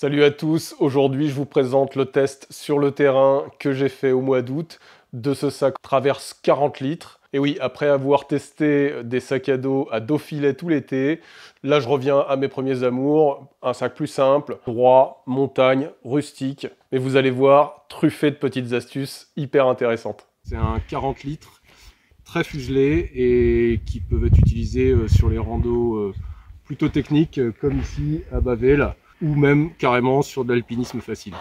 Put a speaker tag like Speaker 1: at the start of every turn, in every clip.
Speaker 1: Salut à tous, aujourd'hui je vous présente le test sur le terrain que j'ai fait au mois d'août de ce sac Traverse 40 litres. Et oui, après avoir testé des sacs à dos à dos filet tout l'été, là je reviens à mes premiers amours, un sac plus simple, droit, montagne, rustique. Mais vous allez voir, truffé de petites astuces hyper intéressantes. C'est un 40 litres très fuselé et qui peuvent être utilisés sur les randos plutôt techniques comme ici à Bavel, ou même carrément sur de l'alpinisme facile.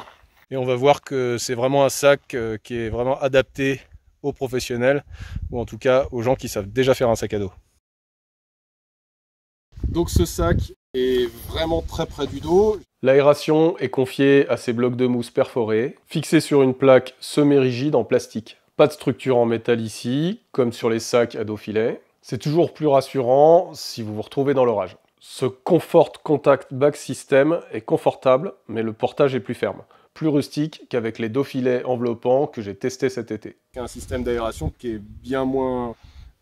Speaker 1: Et on va voir que c'est vraiment un sac qui est vraiment adapté aux professionnels, ou en tout cas aux gens qui savent déjà faire un sac à dos. Donc ce sac est vraiment très près du dos. L'aération est confiée à ces blocs de mousse perforés, fixés sur une plaque semi-rigide en plastique. Pas de structure en métal ici, comme sur les sacs à dos filet. C'est toujours plus rassurant si vous vous retrouvez dans l'orage. Ce Comfort Contact Bag System est confortable, mais le portage est plus ferme. Plus rustique qu'avec les dos filets enveloppants que j'ai testé cet été. Un système d'aération qui est bien moins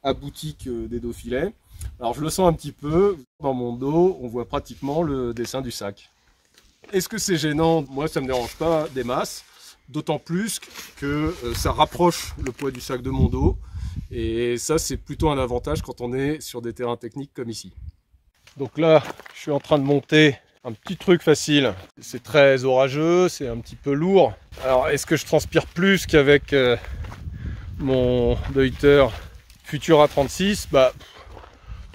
Speaker 1: abouti que des dos filets. Alors je le sens un petit peu, dans mon dos, on voit pratiquement le dessin du sac. Est-ce que c'est gênant? Moi ça ne me dérange pas des masses, d'autant plus que ça rapproche le poids du sac de mon dos. Et ça c'est plutôt un avantage quand on est sur des terrains techniques comme ici. Donc là, je suis en train de monter un petit truc facile. C'est très orageux, c'est un petit peu lourd. Alors, est-ce que je transpire plus qu'avec mon Deuter Futura 36?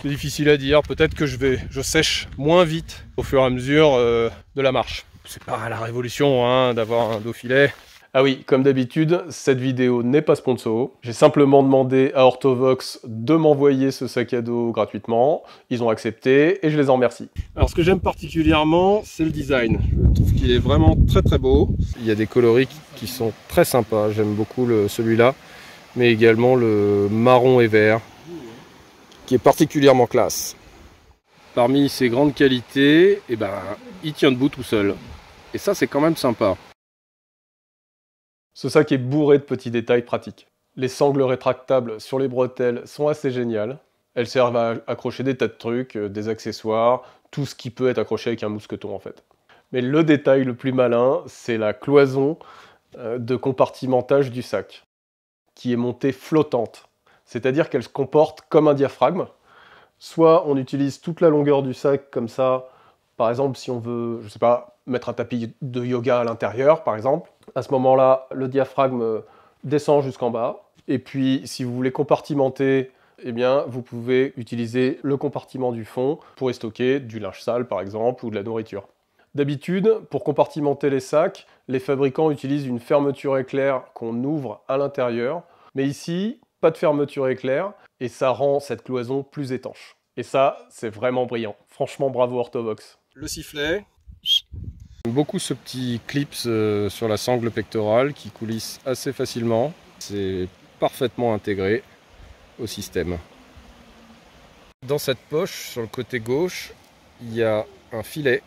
Speaker 1: C'est difficile à dire. Peut-être que je sèche moins vite au fur et à mesure de la marche. C'est pas la révolution hein, d'avoir un dos filet. Ah oui, comme d'habitude, cette vidéo n'est pas sponsor. J'ai simplement demandé à Orthovox de m'envoyer ce sac à dos gratuitement. Ils ont accepté et je les en remercie. Alors ce que j'aime particulièrement, c'est le design. Je trouve qu'il est vraiment très très beau. Il y a des coloris qui sont très sympas. J'aime beaucoup celui-là, mais également le marron et vert, qui est particulièrement classe. Parmi ses grandes qualités, il tient debout tout seul. Et ça, c'est quand même sympa. Ce sac est bourré de petits détails pratiques. Les sangles rétractables sur les bretelles sont assez géniales. Elles servent à accrocher des tas de trucs, des accessoires, tout ce qui peut être accroché avec un mousqueton en fait. Mais le détail le plus malin, c'est la cloison de compartimentage du sac, qui est montée flottante. C'est-à-dire qu'elle se comporte comme un diaphragme. Soit on utilise toute la longueur du sac comme ça, par exemple si on veut, je sais pas, mettre un tapis de yoga à l'intérieur par exemple. À ce moment-là, le diaphragme descend jusqu'en bas. Et puis, si vous voulez compartimenter, eh bien, vous pouvez utiliser le compartiment du fond pour y stocker du linge sale, par exemple, ou de la nourriture. D'habitude, pour compartimenter les sacs, les fabricants utilisent une fermeture éclair qu'on ouvre à l'intérieur. Mais ici, pas de fermeture éclair, et ça rend cette cloison plus étanche. Et ça, c'est vraiment brillant. Franchement, bravo Orthovox. Le sifflet. J'aime beaucoup ce petit clip sur la sangle pectorale qui coulisse assez facilement. C'est parfaitement intégré au système. Dans cette poche, sur le côté gauche, il y a un filet.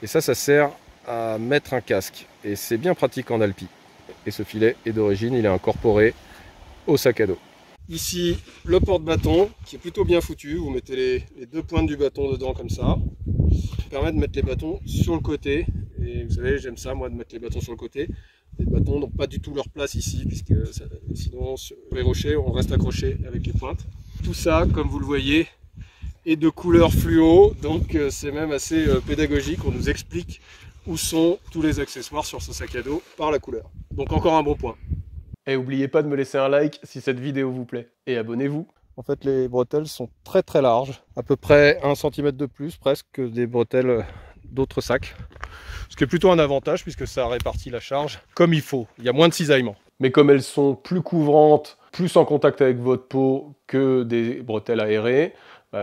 Speaker 1: Et ça sert à mettre un casque. Et c'est bien pratique en alpi. Et ce filet est d'origine, il est incorporé au sac à dos. Ici, le porte-bâton qui est plutôt bien foutu. Vous mettez les deux pointes du bâton dedans comme ça. Ça permet de mettre les bâtons sur le côté. Et vous savez, j'aime ça, moi, de mettre les bâtons sur le côté. Les bâtons n'ont pas du tout leur place ici, puisque sinon, sur les rochers, on reste accroché avec les pointes. Tout ça, comme vous le voyez, est de couleur fluo. Donc, c'est même assez pédagogique. On nous explique où sont tous les accessoires sur ce sac à dos par la couleur. Donc, encore un bon point. Et n'oubliez pas de me laisser un like si cette vidéo vous plaît. Et abonnez-vous. En fait, les bretelles sont très très larges. À peu près 1 cm de plus, presque, que des bretelles d'autres sacs. Ce qui est plutôt un avantage puisque ça répartit la charge comme il faut. Il y a moins de cisaillement. Mais comme elles sont plus couvrantes, plus en contact avec votre peau que des bretelles aérées,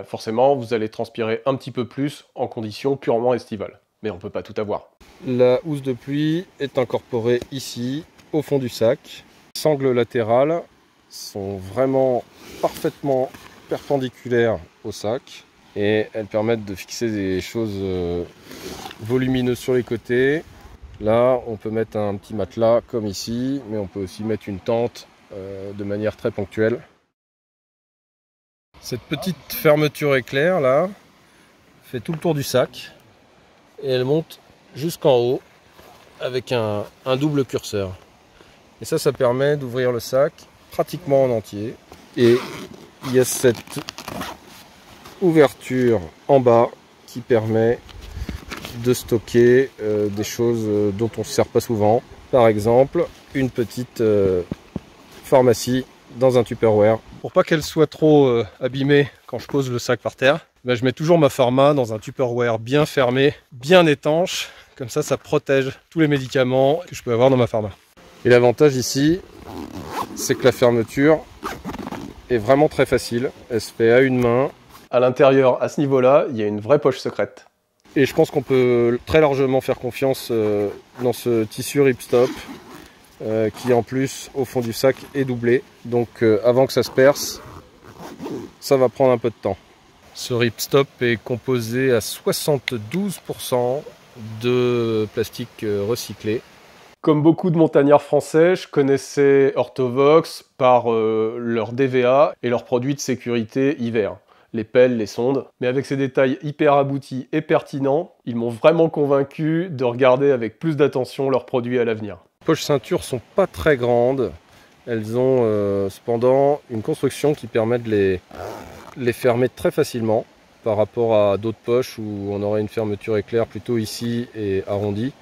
Speaker 1: forcément vous allez transpirer un petit peu plus en conditions purement estivales. Mais on ne peut pas tout avoir. La housse de pluie est incorporée ici, au fond du sac. Les sangles latérales sont vraiment parfaitement perpendiculaires au sac. Et elles permettent de fixer des choses volumineuses sur les côtés. Là, on peut mettre un petit matelas comme ici, mais on peut aussi mettre une tente de manière très ponctuelle. Cette petite fermeture éclair là fait tout le tour du sac et elle monte
Speaker 2: jusqu'en haut avec un double curseur. Et ça permet d'ouvrir le sac pratiquement en entier. Et il y a cette ouverture en bas qui permet de stocker des choses dont on ne se sert pas souvent. Par exemple, une petite pharmacie dans un Tupperware. Pour pas qu'elle soit trop abîmée quand je pose le sac par terre, ben je mets toujours ma pharma dans un Tupperware bien fermé, bien étanche. Comme ça protège tous les médicaments que je peux avoir dans ma pharma. Et l'avantage ici, c'est que la fermeture est vraiment très facile. Elle se fait à une main.
Speaker 1: À l'intérieur, à ce niveau-là, il y a une vraie poche secrète.
Speaker 2: Et je pense qu'on peut très largement faire confiance dans ce tissu ripstop qui en plus au fond du sac est doublé. Donc avant que ça se perce, ça va prendre un peu de temps. Ce ripstop est composé à 72% de plastique recyclé.
Speaker 1: Comme beaucoup de montagnards français, je connaissais Orthovox par leur DVA et leurs produits de sécurité hiver. Les pelles, les sondes. Mais avec ces détails hyper aboutis et pertinents, ils m'ont vraiment convaincu de regarder avec plus d'attention leurs produits à l'avenir.
Speaker 2: Les poches ceintures sont pas très grandes. Elles ont cependant une construction qui permet de les fermer très facilement par rapport à d'autres poches où on aurait une fermeture éclair plutôt ici et arrondie.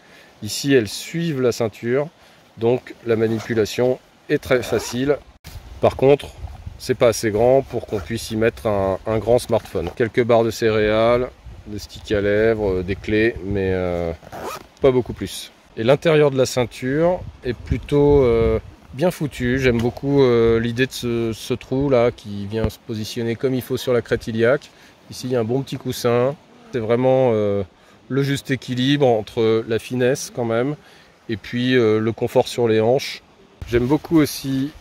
Speaker 2: Ici, elles suivent la ceinture, donc la manipulation est très facile. Par contre, c'est pas assez grand pour qu'on puisse y mettre un grand smartphone. Quelques barres de céréales, des sticks à lèvres, des clés, mais pas beaucoup plus. Et l'intérieur de la ceinture est plutôt bien foutu. J'aime beaucoup l'idée de ce trou là qui vient se positionner comme il faut sur la crête iliaque. Ici, il y a un bon petit coussin. C'est vraiment le juste équilibre entre la finesse quand même et puis le confort sur les hanches. J'aime beaucoup aussi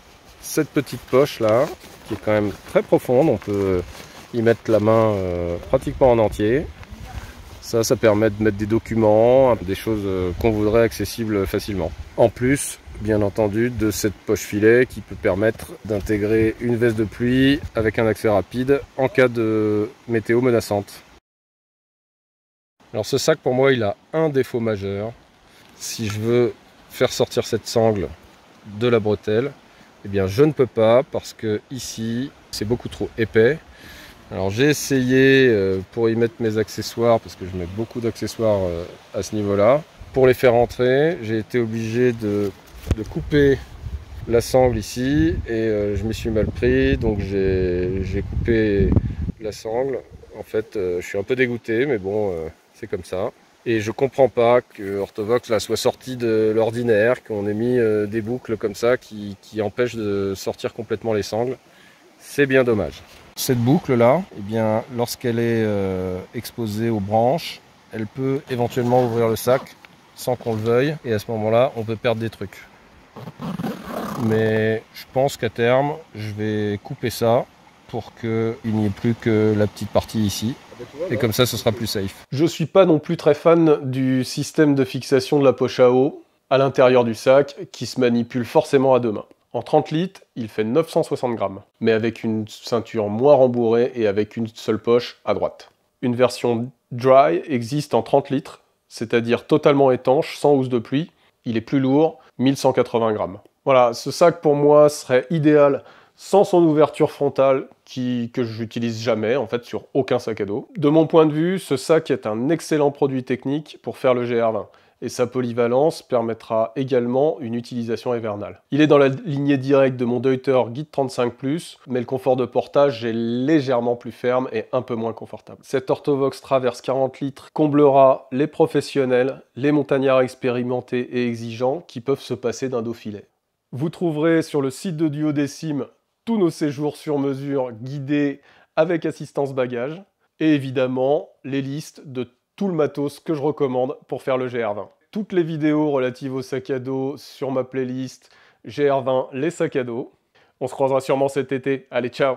Speaker 2: cette petite poche là qui est quand même très profonde. On peut y mettre la main pratiquement en entier. Ça permet de mettre des documents, des choses qu'on voudrait accessibles facilement. En plus, bien entendu, de cette poche filet qui peut permettre d'intégrer une veste de pluie avec un accès rapide en cas de météo menaçante. Alors ce sac pour moi il a un défaut majeur. Si je veux faire sortir cette sangle de la bretelle, eh bien je ne peux pas parce que ici c'est beaucoup trop épais. Alors j'ai essayé pour y mettre mes accessoires, parce que je mets beaucoup d'accessoires à ce niveau-là. Pour les faire entrer, j'ai été obligé de couper la sangle ici et je m'y suis mal pris, donc j'ai coupé la sangle. En fait, je suis un peu dégoûté, mais bon, c'est comme ça. Et je comprends pas que Orthovox là, soit sorti de l'ordinaire, qu'on ait mis des boucles comme ça qui empêchent de sortir complètement les sangles. C'est bien dommage. Cette boucle là, eh bien, lorsqu'elle est exposée aux branches, elle peut éventuellement ouvrir le sac sans qu'on le veuille. Et à ce moment-là, on peut perdre des trucs. Mais je pense qu'à terme, je vais couper ça pour qu'il n'y ait plus que la petite partie ici. Et comme ça, ce sera plus safe.
Speaker 1: Je suis pas non plus très fan du système de fixation de la poche à eau à l'intérieur du sac qui se manipule forcément à deux mains. En 30 litres, il fait 960 grammes, mais avec une ceinture moins rembourrée et avec une seule poche à droite. Une version dry existe en 30 litres, c'est-à-dire totalement étanche, sans housse de pluie. Il est plus lourd, 1180 grammes. Voilà, ce sac pour moi serait idéal sans son ouverture frontale que j'utilise jamais, en fait, sur aucun sac à dos. De mon point de vue, ce sac est un excellent produit technique pour faire le GR20. Et sa polyvalence permettra également une utilisation hivernale. Il est dans la lignée directe de mon Deuter Guide 35+, mais le confort de portage est légèrement plus ferme et un peu moins confortable. Cet Orthovox Traverse 40 litres comblera les professionnels, les montagnards expérimentés et exigeants qui peuvent se passer d'un Dauphilet. Vous trouverez sur le site de Duodécime tous nos séjours sur mesure guidés avec assistance bagage et évidemment les listes de tout le matos que je recommande pour faire le GR20. Toutes les vidéos relatives au sac à dos sur ma playlist GR20 les sacs à dos. On se croisera sûrement cet été. Allez, ciao!